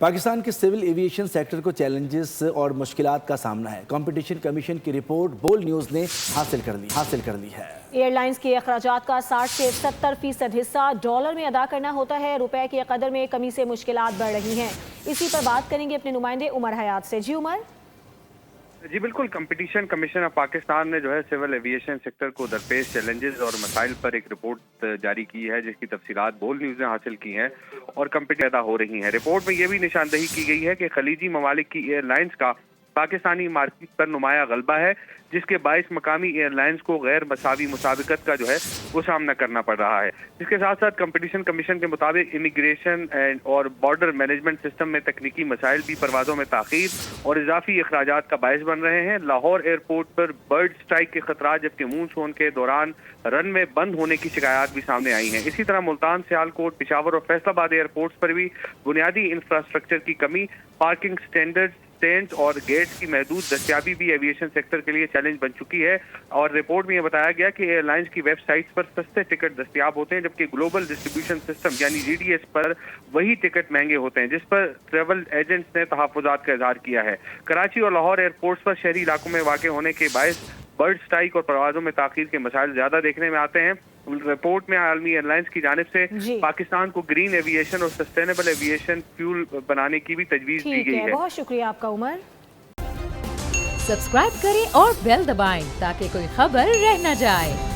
پاکستان کے civil aviation sector کو challenges اور مشکلات کا سامنا ہے۔ کمپٹیشن کمیشن کی رپورٹ بول نیوز نے حاصل کر لی ہے۔ ایئر لائنز کے اخراجات کا 60 سے 70% حصہ ڈالر میں ادا کرنا ہوتا ہے۔ روپے کی قدر میں کمی سے مشکلات بڑھ رہی ہیں۔ اسی پر بات کریں گے اپنے نمائندے عمر حیات سے۔ جی عمر۔ جی بالکل، کمپٹیشن کمیشن آف پاکستان نے جو ہے سول ایویشن سیکٹر کو درپیش چیلنجز اور مسائل پر ایک رپورٹ جاری کی ہے، جس کی تفصیلات بول نیوز نے حاصل کی ہیں اور کمپٹیشن پیدا ہو رہی ہیں۔ رپورٹ میں یہ بھی نشاندہی کی گئی ہے کہ خلیجی ممالک کی ایئر لائنز کا پاکستانی مارکیٹ پر نمایاں غلبہ ہے، جس کے باعث مقامی ایئر لائنز کو غیر مساوی مسابقت کا جو ہے وہ سامنا کرنا پڑ رہا ہے۔ اس کے ساتھ ساتھ کمپٹیشن کمیشن کے مطابق امیگریشن اور بارڈر مینجمنٹ سسٹم میں تکنیکی مسائل بھی پروازوں میں تاخیر اور اضافی اخراجات کا باعث بن رہے ہیں۔ لاہور ایئرپورٹ پر برڈ سٹرائک کے خطرات، جبکہ مونسون کے دوران رن وے بند ہونے کی شکایات بھی سامنے آئی ہیں۔ اسی طرح ملتان، سیالکوٹ، پشاور اور فیصل آباد ایئرپورٹس پر بھی بنیادی انفراسٹرکچر کی کمی، پارکنگ سٹینڈز اور گیٹس کی محدود دستیابی بھی ایویشن سیکٹر کے لیے چیلنج بن چکی ہے۔ اور رپورٹ میں یہ بتایا گیا کہ ایئر لائنز کی ویب سائٹس پر سستے ٹکٹ دستیاب ہوتے ہیں، جبکہ گلوبل ڈسٹریبیوشن سسٹم یعنی GDS پر وہی ٹکٹ مہنگے ہوتے ہیں، جس پر ٹریول ایجنٹس نے تحفظات کا اظہار کیا ہے۔ کراچی اور لاہور ایئرپورٹس پر شہری علاقوں میں واقع ہونے کے باعث برڈ سٹرائک اور پروازوں میں تاخیر کے مسائل زیادہ دیکھنے میں آتے ہیں۔ رپورٹ میں عالمی ایئر لائنز کی جانب سے پاکستان کو گرین ایویشن اور سسٹینیبل ایویشن فیول بنانے کی بھی تجویز دی گئی ہے۔ بہت شکریہ آپ کا عمر۔ سبسکرائب کریں اور بیل دبائیں تاکہ کوئی خبر رہ نہ جائے۔